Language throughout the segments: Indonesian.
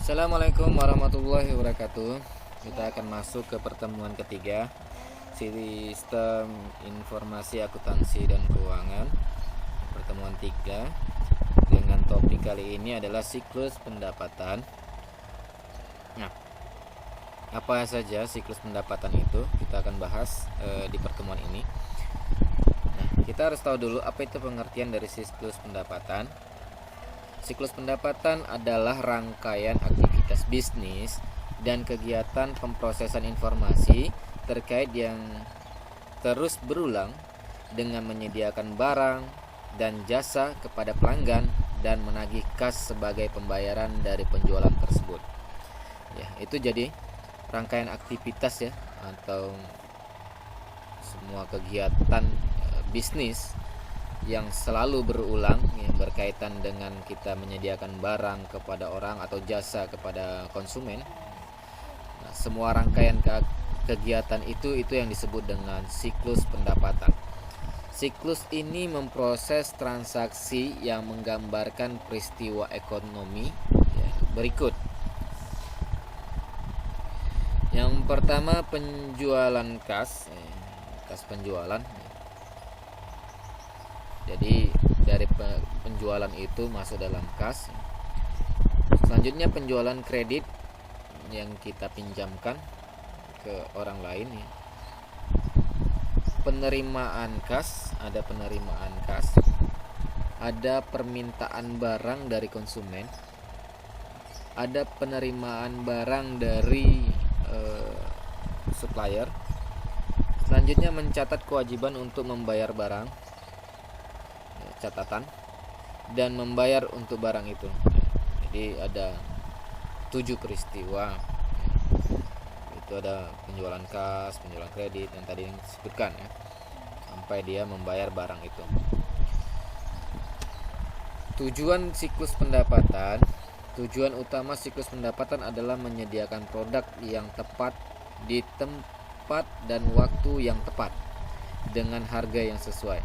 Assalamualaikum warahmatullahi wabarakatuh. Kita akan masuk ke pertemuan ketiga, sistem informasi akuntansi dan keuangan. Pertemuan 3 dengan topik kali ini adalah siklus pendapatan. Nah, apa saja siklus pendapatan itu kita akan bahas di pertemuan ini. Nah, kita harus tahu dulu apa itu pengertian dari siklus pendapatan. Siklus pendapatan adalah rangkaian aktivitas bisnis dan kegiatan pemrosesan informasi terkait yang terus berulang dengan menyediakan barang dan jasa kepada pelanggan dan menagih kas sebagai pembayaran dari penjualan tersebut. Ya, itu jadi rangkaian aktivitas ya, atau semua kegiatan bisnis yang selalu berulang yang berkaitan dengan kita menyediakan barang kepada orang atau jasa kepada konsumen. Nah, semua rangkaian kegiatan itu yang disebut dengan siklus pendapatan. Siklus ini memproses transaksi yang menggambarkan peristiwa ekonomi ya, berikut. Yang pertama, penjualan kas penjualan. Jadi dari penjualan itu masuk dalam kas. Selanjutnya penjualan kredit yang kita pinjamkan ke orang lain ya. Penerimaan kas, ada penerimaan kas. Ada permintaan barang dari konsumen. Ada penerimaan barang dari supplier. Selanjutnya mencatat kewajiban untuk membayar barang, catatan, dan membayar untuk barang itu. Jadi ada 7 peristiwa. Itu ada penjualan kas, penjualan kredit yang tadi disebutkan ya, sampai dia membayar barang itu. Tujuan utama siklus pendapatan adalah menyediakan produk yang tepat di tempat dan waktu yang tepat dengan harga yang sesuai.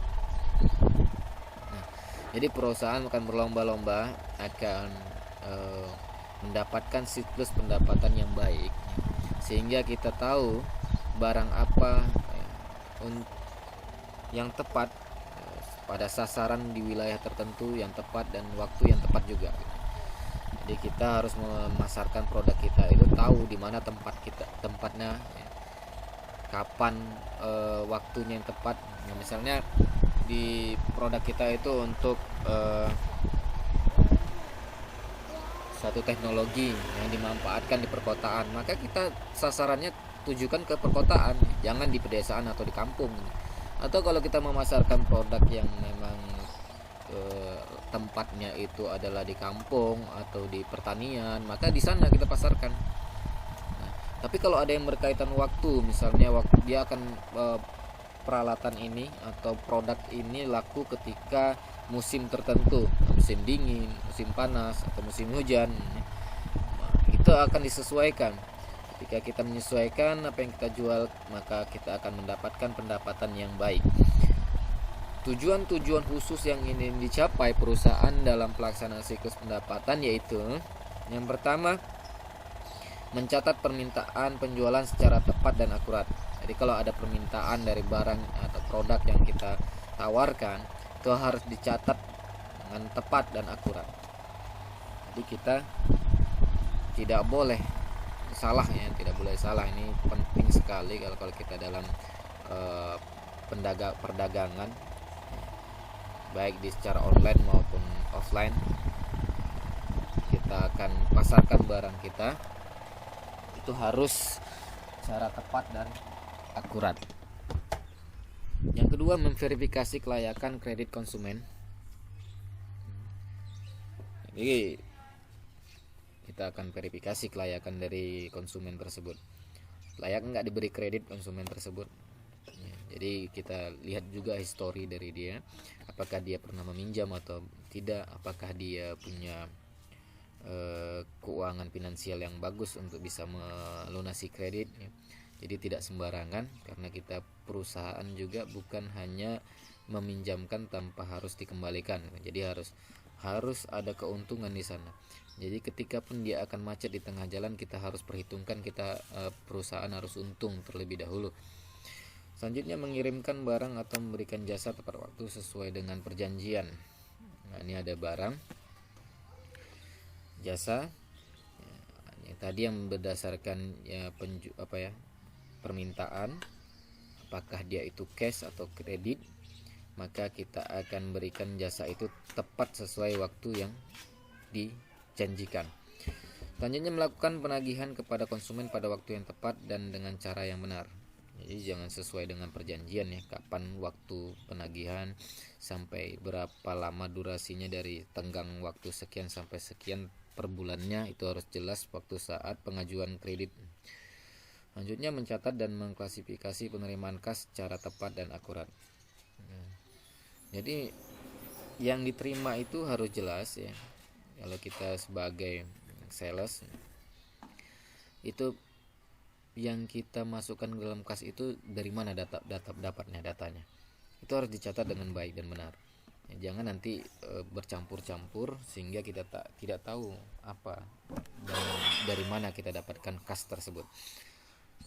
Jadi perusahaan akan berlomba-lomba akan mendapatkan siklus pendapatan yang baik, sehingga kita tahu barang apa yang tepat pada sasaran di wilayah tertentu yang tepat dan waktu yang tepat juga. Jadi kita harus memasarkan produk kita itu tahu di mana tempatnya, kapan waktunya yang tepat. Nah, misalnya di produk kita itu untuk satu teknologi yang dimanfaatkan di perkotaan, maka kita sasarannya tujukan ke perkotaan, jangan di pedesaan atau di kampung. Atau kalau kita memasarkan produk yang memang tempatnya itu adalah di kampung atau di pertanian, maka di sana kita pasarkan. Nah, tapi kalau ada yang berkaitan waktu, misalnya dia akan peralatan ini atau produk ini laku ketika musim tertentu, musim dingin, musim panas, atau musim hujan, itu akan disesuaikan. Ketika kita menyesuaikan apa yang kita jual, maka kita akan mendapatkan pendapatan yang baik. Tujuan-tujuan khusus yang ingin dicapai perusahaan dalam pelaksanaan siklus pendapatan yaitu: yang pertama, mencatat permintaan penjualan secara tepat dan akurat. Jadi kalau ada permintaan dari barang atau produk yang kita tawarkan, itu harus dicatat dengan tepat dan akurat. Jadi kita tidak boleh salah ya, tidak boleh salah. Ini penting sekali kalau kita dalam perdagangan, baik di secara online maupun offline. Kita akan pasarkan barang kita, itu harus secara tepat dan akurat. Yang kedua, memverifikasi kelayakan kredit konsumen. Jadi kita akan verifikasi kelayakan dari konsumen tersebut, layak nggak diberi kredit konsumen tersebut. Jadi kita lihat juga histori dari dia, apakah dia pernah meminjam atau tidak, apakah dia punya keuangan finansial yang bagus untuk bisa melunasi kredit. Jadi tidak sembarangan, karena kita perusahaan juga bukan hanya meminjamkan tanpa harus dikembalikan. Jadi harus ada keuntungan di sana. Jadi ketika pun dia akan macet di tengah jalan, kita harus perhitungkan, perusahaan harus untung terlebih dahulu. Selanjutnya, mengirimkan barang atau memberikan jasa tepat waktu sesuai dengan perjanjian. Nah, ini ada barang, jasa. Yang tadi yang berdasarkan permintaan, apakah dia itu cash atau kredit, maka kita akan berikan jasa itu tepat sesuai waktu yang dijanjikan. Selanjutnya, melakukan penagihan kepada konsumen pada waktu yang tepat dan dengan cara yang benar. Jadi jangan sesuai dengan perjanjian ya, kapan waktu penagihan, sampai berapa lama durasinya, dari tenggang waktu sekian sampai sekian per bulannya, itu harus jelas waktu saat pengajuan kredit. Selanjutnya, mencatat dan mengklasifikasi penerimaan kas secara tepat dan akurat. Jadi yang diterima itu harus jelas ya. Kalau kita sebagai sales, itu yang kita masukkan ke dalam kas itu dari mana dapatnya datanya, itu harus dicatat dengan baik dan benar ya, jangan nanti bercampur-campur sehingga kita tidak tahu apa dan dari mana kita dapatkan kas tersebut.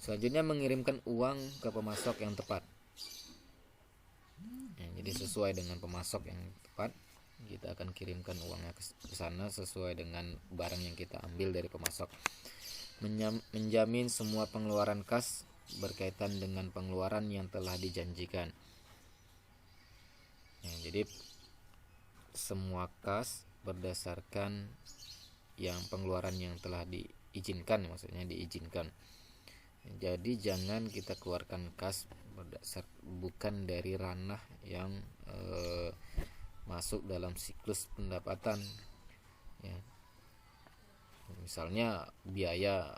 Selanjutnya, mengirimkan uang ke pemasok yang tepat ya, jadi sesuai dengan pemasok yang tepat, kita akan kirimkan uangnya ke sana sesuai dengan barang yang kita ambil dari pemasok. Menjamin semua pengeluaran kas berkaitan dengan pengeluaran yang telah dijanjikan ya, jadi semua kas berdasarkan yang pengeluaran yang telah diizinkan, maksudnya diizinkan. Jadi jangan kita keluarkan kas bukan dari ranah yang masuk dalam siklus pendapatan ya. Misalnya biaya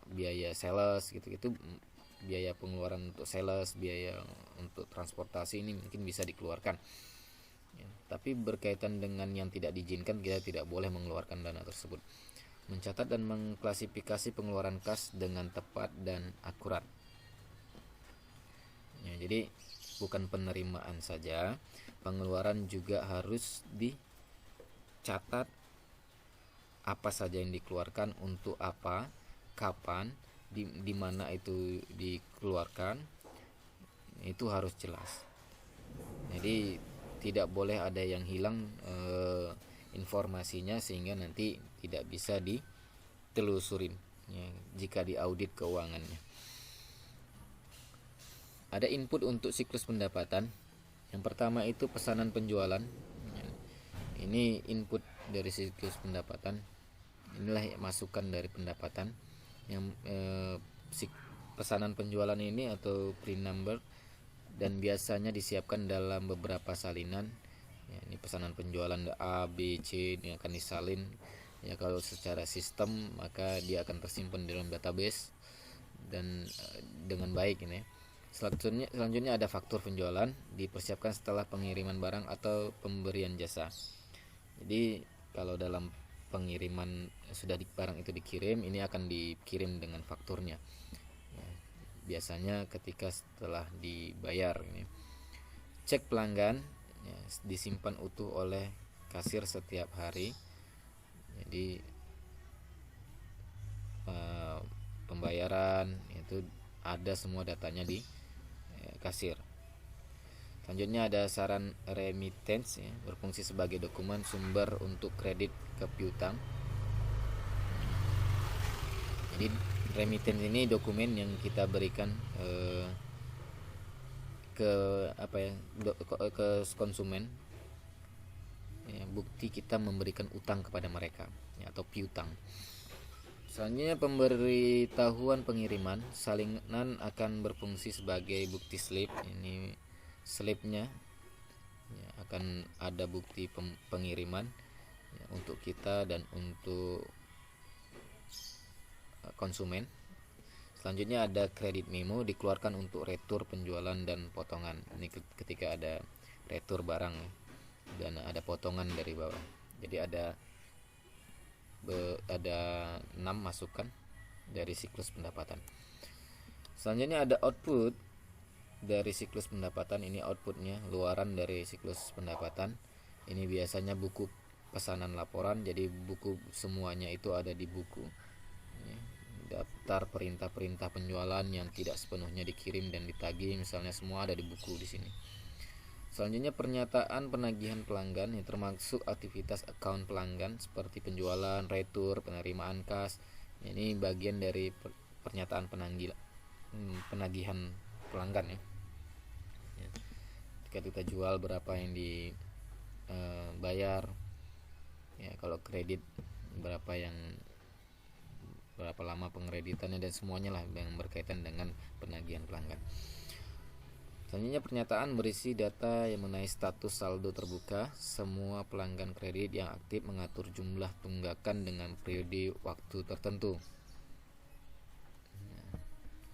sales gitu, biaya pengeluaran untuk sales, biaya untuk transportasi, ini mungkin bisa dikeluarkan ya. Tapi berkaitan dengan yang tidak diizinkan, kita tidak boleh mengeluarkan dana tersebut. Mencatat dan mengklasifikasi pengeluaran kas dengan tepat dan akurat ya, jadi bukan penerimaan saja, pengeluaran juga harus dicatat, apa saja yang dikeluarkan, untuk apa, kapan, di mana itu dikeluarkan, itu harus jelas. Jadi tidak boleh ada yang hilang informasinya sehingga nanti tidak bisa ditelusurin ya, jika diaudit keuangannya. Ada input untuk siklus pendapatan. Yang pertama itu pesanan penjualan. Ini input dari siklus pendapatan. Inilah masukan dari pendapatan yang pesanan penjualan ini atau print number, dan biasanya disiapkan dalam beberapa salinan ya, ini pesanan penjualan A, B, C, ini akan disalin ya. Kalau secara sistem maka dia akan tersimpan di dalam database dan dengan baik ini. Selanjutnya ada faktur penjualan, dipersiapkan setelah pengiriman barang atau pemberian jasa. Jadi kalau dalam pengiriman barang itu dikirim, ini akan dikirim dengan fakturnya ya, biasanya ketika setelah dibayar ini. Cek pelanggan ya, disimpan utuh oleh kasir setiap hari, jadi pembayaran itu ada semua datanya di kasir. Selanjutnya ada saran remittance ya, berfungsi sebagai dokumen sumber untuk kredit ke piutang. Jadi remittance ini dokumen yang kita berikan ke konsumen ya, bukti kita memberikan utang kepada mereka ya, atau piutang. Selanjutnya pemberitahuan pengiriman. Salinan akan berfungsi sebagai bukti slip. Ini slipnya ya, akan ada bukti pengiriman ya, untuk kita dan untuk konsumen. Selanjutnya ada kredit memo, dikeluarkan untuk retur penjualan dan potongan. Ini ketika ada retur barang ya, dan ada potongan dari bawah. Jadi ada 6 masukan dari siklus pendapatan. Selanjutnya ada output dari siklus pendapatan. Ini outputnya, luaran dari siklus pendapatan. Ini biasanya buku pesanan laporan, jadi buku semuanya itu ada di buku. Daftar perintah-perintah penjualan yang tidak sepenuhnya dikirim dan ditagih, misalnya semua ada di buku di sini. Selanjutnya pernyataan penagihan pelanggan yang termasuk aktivitas account pelanggan seperti penjualan, retur, penerimaan kas. Ini bagian dari pernyataan penagihan pelanggan ya. Ketika kita jual berapa yang dibayar ya, kalau kredit berapa lama pengreditannya, dan semuanya lah yang berkaitan dengan penagihan pelanggan. Selanjutnya pernyataan berisi data yang mengenai status saldo terbuka. Semua pelanggan kredit yang aktif mengatur jumlah tunggakan dengan periode waktu tertentu.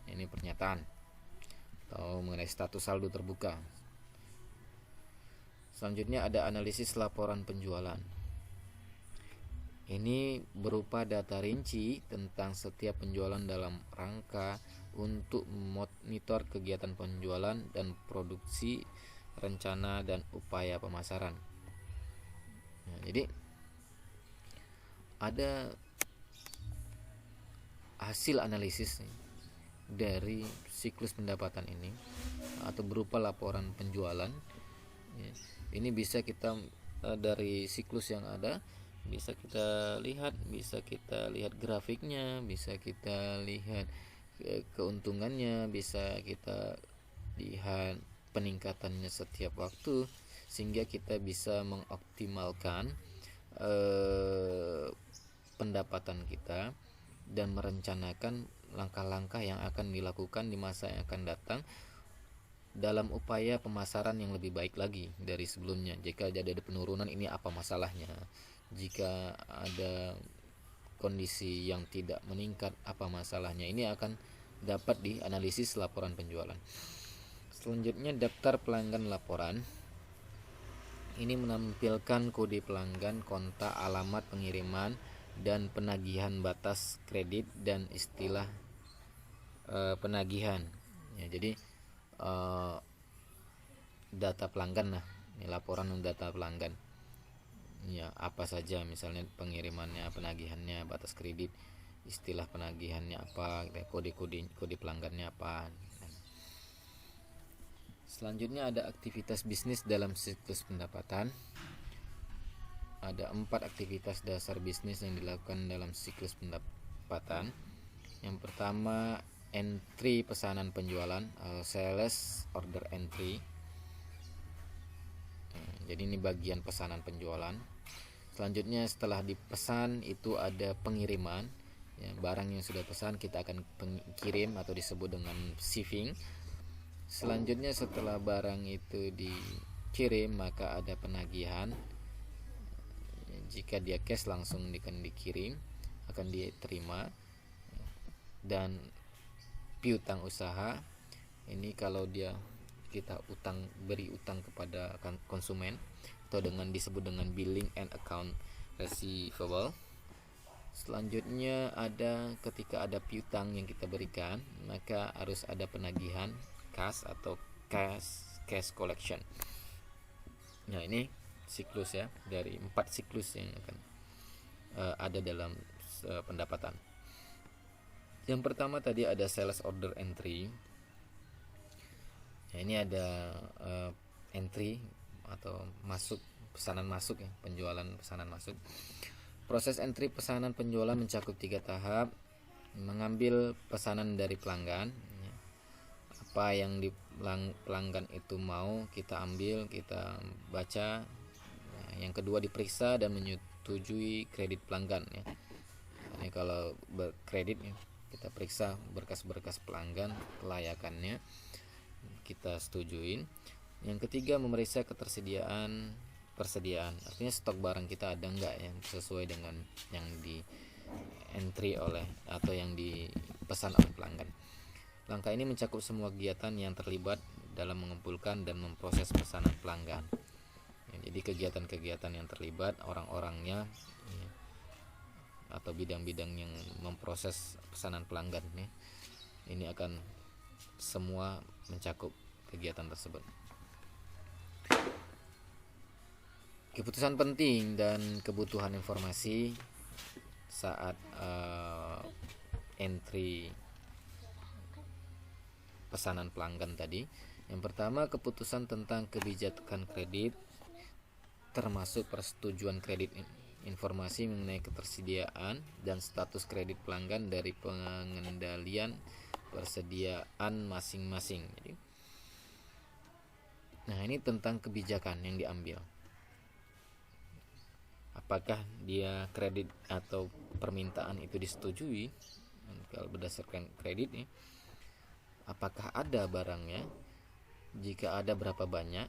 Ini pernyataan atau mengenai status saldo terbuka. Selanjutnya ada analisis laporan penjualan. Ini berupa data rinci tentang setiap penjualan dalam rangka untuk memonitor kegiatan penjualan dan produksi, rencana dan upaya pemasaran. Nah, jadi ada hasil analisis dari siklus pendapatan ini atau berupa laporan penjualan. Ini bisa kita dari siklus yang ada bisa kita lihat grafiknya, bisa kita lihat keuntungannya, bisa kita lihat peningkatannya setiap waktu, sehingga kita bisa mengoptimalkan pendapatan kita dan merencanakan langkah-langkah yang akan dilakukan di masa yang akan datang dalam upaya pemasaran yang lebih baik lagi dari sebelumnya. Jika ada penurunan, ini apa masalahnya? Jika ada kondisi yang tidak meningkat, apa masalahnya? Ini akan dapat dianalisis laporan penjualan. Selanjutnya daftar pelanggan laporan. Ini menampilkan kode pelanggan, kontak, alamat pengiriman, dan penagihan batas kredit dan istilah penagihan. Ya, jadi data pelanggan lah. Ini laporan data pelanggan. Ya, apa saja misalnya pengirimannya, penagihannya, batas kredit, istilah penagihannya apa, kode pelanggannya apa. Selanjutnya ada aktivitas bisnis dalam siklus pendapatan. Ada 4 aktivitas dasar bisnis yang dilakukan dalam siklus pendapatan. Yang pertama, entry pesanan penjualan, sales order entry. Jadi ini bagian pesanan penjualan. Selanjutnya setelah dipesan itu ada pengiriman. Ya, barang yang sudah pesan kita akan kirim atau disebut dengan shipping. Selanjutnya setelah barang itu dikirim maka ada penagihan. Jika dia cash langsung akan dikirim, akan diterima. Dan piutang usaha, ini kalau kita beri utang kepada konsumen atau disebut dengan billing and account receivable. Selanjutnya ada ketika ada piutang yang kita berikan, maka harus ada penagihan kas atau cash collection. Nah, ini siklus ya, dari 4 siklus yang akan ada dalam pendapatan. Yang pertama tadi ada sales order entry. Nah, ini ada entry atau pesanan masuk ya, penjualan pesanan masuk. Proses entry pesanan penjualan mencakup 3 tahap. Mengambil pesanan dari pelanggan, apa yang pelanggan itu mau kita ambil, kita baca. Yang kedua diperiksa dan menyetujui kredit pelanggan ya. Ini kalau berkredit ya, kita periksa berkas-berkas pelanggan, kelayakannya kita setujuin. Yang ketiga memeriksa persediaan, artinya stok barang kita ada enggak yang sesuai dengan yang di entry atau yang dipesan oleh pelanggan. Langkah ini mencakup semua kegiatan yang terlibat dalam mengumpulkan dan memproses pesanan pelanggan. Jadi kegiatan-kegiatan yang terlibat, orang-orangnya ya, atau bidang-bidang yang memproses pesanan pelanggan ya, ini akan semua mencakup kegiatan tersebut. Keputusan penting dan kebutuhan informasi saat entry pesanan pelanggan tadi. Yang pertama, keputusan tentang kebijakan kredit termasuk persetujuan kredit, informasi mengenai ketersediaan dan status kredit pelanggan dari pengendalian persediaan masing-masing. Jadi, nah ini tentang kebijakan yang diambil. Apakah dia kredit atau permintaan itu disetujui kalau berdasarkan kredit nih? Apakah ada barangnya? Jika ada, berapa banyak?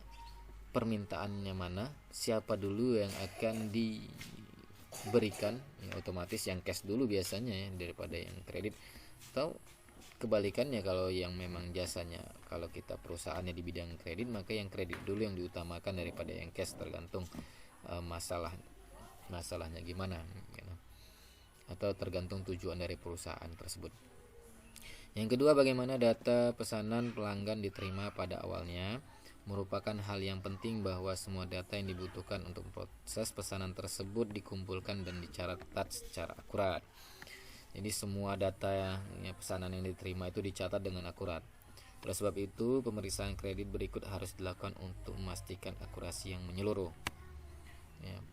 Permintaannya mana? Siapa dulu yang akan diberikan? Ya, otomatis yang cash dulu biasanya ya, daripada yang kredit. Atau kebalikannya, kalau yang memang jasanya, kalau kita perusahaannya di bidang kredit, maka yang kredit dulu yang diutamakan daripada yang cash, tergantung masalahnya gimana gitu. Atau tergantung tujuan dari perusahaan tersebut. Yang kedua, bagaimana data pesanan pelanggan diterima pada awalnya. Merupakan hal yang penting bahwa semua data yang dibutuhkan untuk proses pesanan tersebut dikumpulkan dan dicatat secara akurat. Jadi semua data ya, pesanan yang diterima itu dicatat dengan akurat. Oleh sebab itu, pemeriksaan kredit berikut harus dilakukan untuk memastikan akurasi yang menyeluruh. Ya,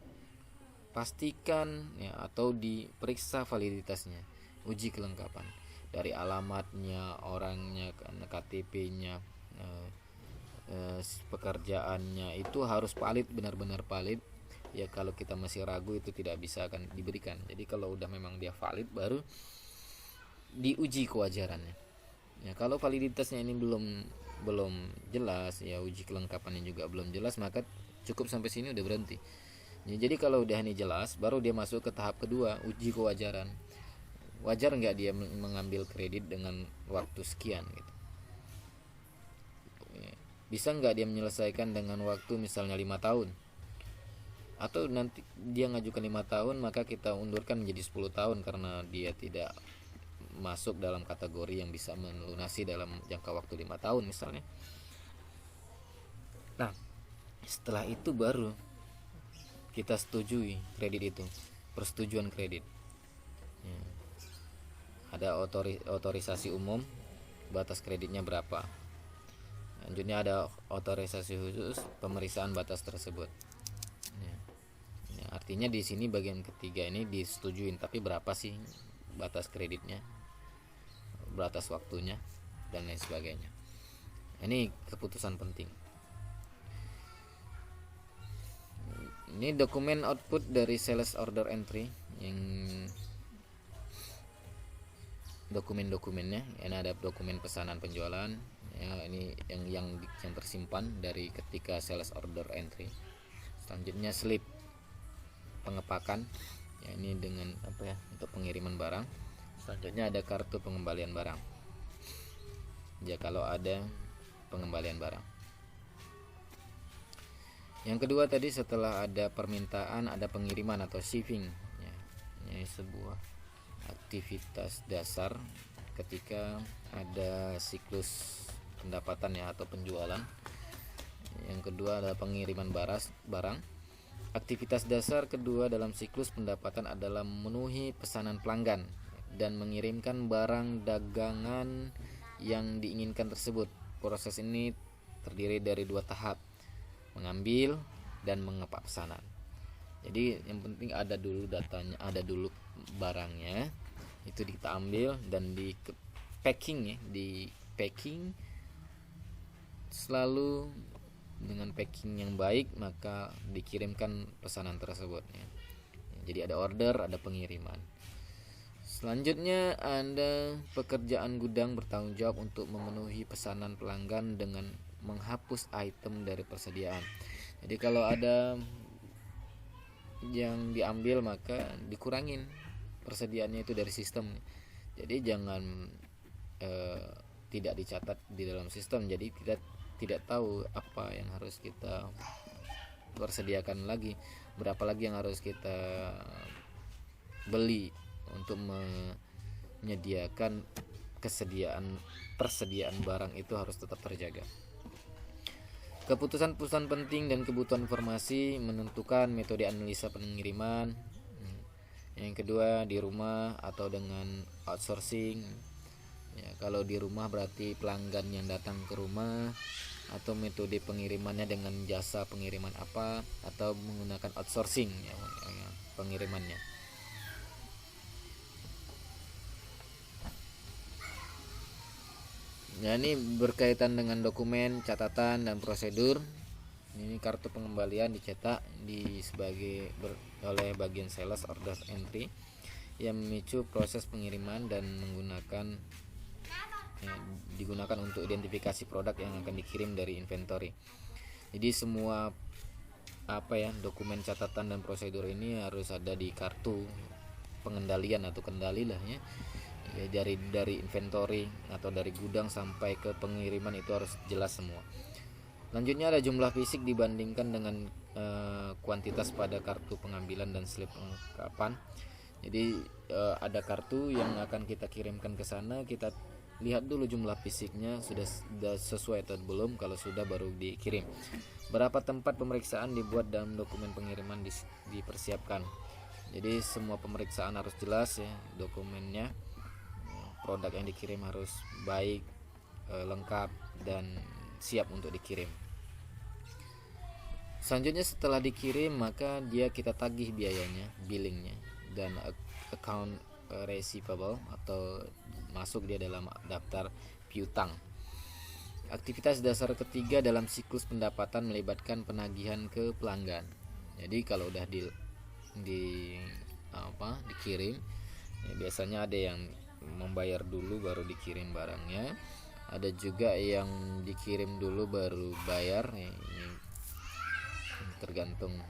pastikan ya, atau diperiksa validitasnya, uji kelengkapan dari alamatnya, orangnya, KTP-nya, pekerjaannya itu harus valid, benar-benar valid. Ya kalau kita masih ragu itu tidak bisa akan diberikan. Jadi kalau udah memang dia valid, baru diuji kewajarannya. Ya kalau validitasnya ini belum jelas, ya uji kelengkapannya juga belum jelas, maka cukup sampai sini udah berhenti. Ya, jadi kalau udah ini jelas, baru dia masuk ke tahap kedua, uji kewajaran. Wajar nggak dia mengambil kredit dengan waktu sekian gitu. Bisa nggak dia menyelesaikan dengan waktu misalnya 5 tahun, atau nanti dia ngajukan 5 tahun maka kita undurkan menjadi 10 tahun karena dia tidak masuk dalam kategori yang bisa melunasi dalam jangka waktu 5 tahun misalnya. Nah setelah itu baru kita setujui kredit itu, persetujuan kredit ya. Ada otorisasi umum, batas kreditnya berapa. Selanjutnya ada otorisasi khusus, pemeriksaan batas tersebut ya. Ya, artinya di sini bagian ketiga ini disetujuin, tapi berapa sih batas kreditnya, batas waktunya, dan lain sebagainya. Ini keputusan penting. Ini dokumen output dari sales order entry, yang dokumen-dokumennya. Ini ada dokumen pesanan penjualan ya, ini yang tersimpan dari ketika sales order entry. Selanjutnya slip pengepakan ya, ini dengan untuk pengiriman barang. Selanjutnya ada kartu pengembalian barang ya, kalau ada pengembalian barang. Yang kedua tadi, setelah ada permintaan ada pengiriman atau shipping ya. Ini sebuah aktivitas dasar ketika ada siklus pendapatan ya, atau penjualan. Yang kedua adalah pengiriman barang. Aktivitas dasar kedua dalam siklus pendapatan adalah memenuhi pesanan pelanggan dan mengirimkan barang dagangan yang diinginkan tersebut. Proses ini terdiri dari 2 tahap, mengambil dan mengepak pesanan. Jadi yang penting ada dulu datanya, ada dulu barangnya, itu kita ambil dan di packing ya, di packing selalu dengan packing yang baik, maka dikirimkan pesanan tersebut ya. Jadi ada order, ada pengiriman. Selanjutnya ada pekerjaan gudang bertanggung jawab untuk memenuhi pesanan pelanggan dengan menghapus item dari persediaan. Jadi kalau ada yang diambil maka dikurangin persediaannya itu dari sistem. Jadi jangan tidak dicatat di dalam sistem, jadi kita tidak tahu apa yang harus kita persediakan lagi, berapa lagi yang harus kita beli untuk menyediakan persediaan barang itu harus tetap terjaga. Keputusan-keputusan penting dan kebutuhan informasi menentukan metode analisa pengiriman. Yang kedua, di rumah atau dengan outsourcing. Ya, kalau di rumah berarti pelanggan yang datang ke rumah, atau metode pengirimannya dengan jasa pengiriman apa, atau menggunakan outsourcing ya, pengirimannya. Nah, ini berkaitan dengan dokumen, catatan, dan prosedur. Ini kartu pengembalian dicetak oleh bagian sales order entry yang memicu proses pengiriman dan digunakan untuk identifikasi produk yang akan dikirim dari inventory. Jadi semua dokumen, catatan, dan prosedur ini harus ada di kartu pengendalian atau kendali lah ya. Dari inventory atau dari gudang sampai ke pengiriman itu harus jelas semua. Selanjutnya ada jumlah fisik dibandingkan dengan kuantitas pada kartu pengambilan dan slip kelengkapan. Jadi ada kartu yang akan kita kirimkan ke sana, kita lihat dulu jumlah fisiknya sudah sesuai atau belum. Kalau sudah baru dikirim. Berapa tempat pemeriksaan dibuat dalam dokumen pengiriman dipersiapkan. Jadi semua pemeriksaan harus jelas ya dokumennya. Produk yang dikirim harus baik, lengkap, dan siap untuk dikirim. Selanjutnya setelah dikirim maka kita tagih biayanya, billingnya, dan account receivable atau masuk dia dalam daftar piutang. Aktivitas dasar ketiga dalam siklus pendapatan melibatkan penagihan ke pelanggan. Jadi kalau udah dikirim ya, biasanya ada yang membayar dulu baru dikirim barangnya, ada juga yang dikirim dulu baru bayar ya, ini tergantung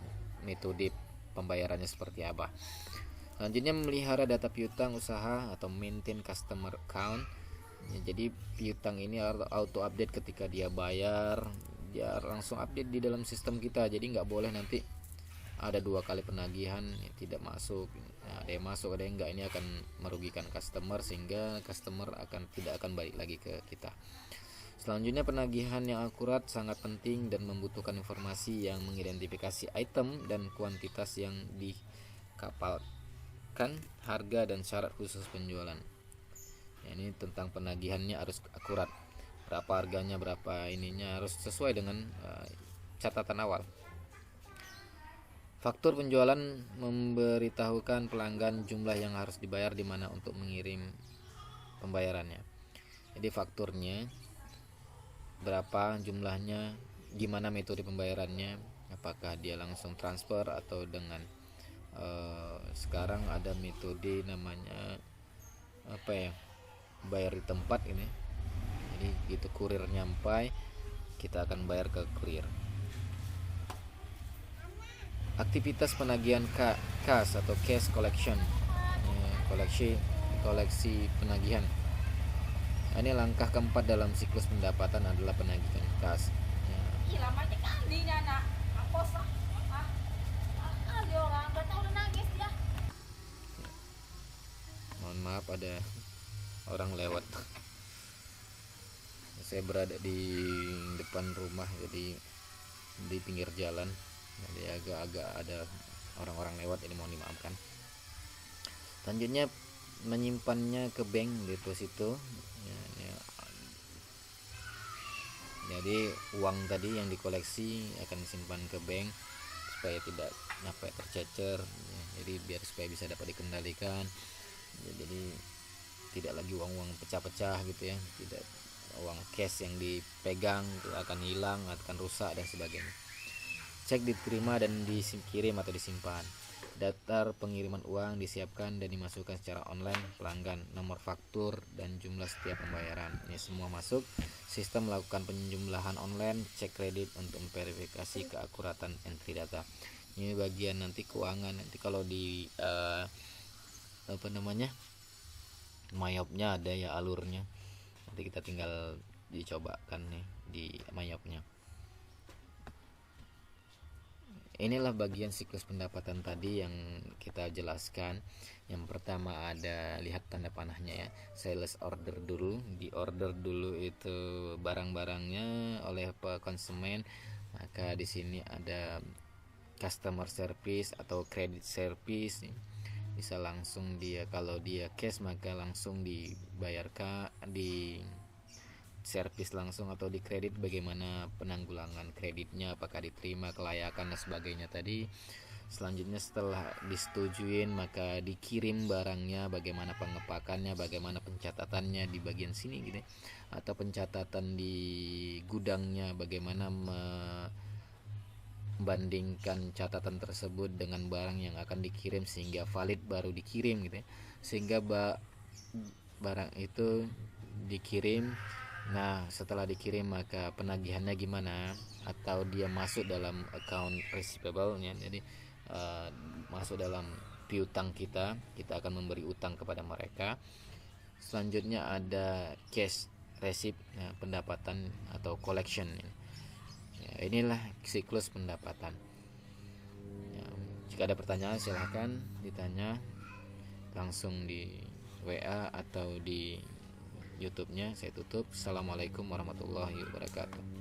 metode pembayarannya seperti apa. Selanjutnya memelihara data piutang usaha atau maintain customer account ya, jadi piutang ini auto update ketika dia bayar, dia langsung update di dalam sistem kita, jadi nggak boleh nanti ada 2 kali penagihan ya, tidak masuk. Nah, ada yang masuk ada yang enggak, ini akan merugikan customer sehingga customer tidak akan balik lagi ke kita. Selanjutnya penagihan yang akurat sangat penting dan membutuhkan informasi yang mengidentifikasi item dan kuantitas yang dikapalkan, harga dan syarat khusus penjualan. Ya, ini tentang penagihannya harus akurat. Berapa harganya, berapa ininya harus sesuai dengan catatan awal. Faktur penjualan memberitahukan pelanggan jumlah yang harus dibayar di mana untuk mengirim pembayarannya. Jadi fakturnya berapa jumlahnya, gimana metode pembayarannya, apakah dia langsung transfer atau dengan sekarang ada metode namanya bayar di tempat ini. Jadi gitu kurir nyampai kita akan bayar ke kurir. Aktivitas penagihan kas atau cash collection, koleksi penagihan. Ini langkah keempat dalam siklus pendapatan adalah penagihan kas. Mohon maaf ada orang lewat. Saya berada di depan rumah, jadi di pinggir jalan. Jadi agak-agak ada orang-orang lewat, ini mohon dimaafkan. Selanjutnya menyimpannya ke bank deposito ya. Jadi uang tadi yang dikoleksi akan disimpan ke bank supaya tidak tercecer ya. Jadi biar supaya bisa dapat dikendalikan ya, jadi tidak lagi uang-uang pecah-pecah gitu ya, tidak uang cash yang dipegang itu akan hilang, akan rusak dan sebagainya. Cek diterima dan dikirim atau disimpan. Daftar pengiriman uang disiapkan dan dimasukkan secara online pelanggan, nomor faktur dan jumlah setiap pembayaran. Ini semua masuk. Sistem melakukan penjumlahan online, cek kredit untuk memverifikasi keakuratan entry data. Ini bagian nanti keuangan. Nanti kalau di Mayopnya ada ya alurnya. Nanti kita tinggal dicobakan nih di Mayopnya. Inilah bagian siklus pendapatan tadi yang kita jelaskan. Yang pertama ada, lihat tanda panahnya ya, sales order dulu. Di order dulu itu barang-barangnya oleh konsumen, maka di sini ada customer service atau credit service. Bisa langsung dia, kalau dia cash maka langsung dibayarkan, di servis langsung atau di kredit, bagaimana penanggulangan kreditnya, apakah diterima, kelayakan dan sebagainya tadi. Selanjutnya setelah disetujuin maka dikirim barangnya, bagaimana pengepakannya, bagaimana pencatatannya di bagian sini gitu ya. Atau pencatatan di gudangnya, bagaimana membandingkan catatan tersebut dengan barang yang akan dikirim sehingga valid baru dikirim gitu ya. Sehingga barang itu dikirim. Nah, setelah dikirim maka penagihannya gimana, atau dia masuk dalam account receivable ya. Jadi masuk dalam piutang kita akan memberi utang kepada mereka. Selanjutnya ada cash receipt ya, pendapatan atau collection ya, inilah siklus pendapatan ya. Jika ada pertanyaan silahkan ditanya langsung di WA atau di YouTube-nya. Saya tutup. Assalamualaikum warahmatullahi wabarakatuh.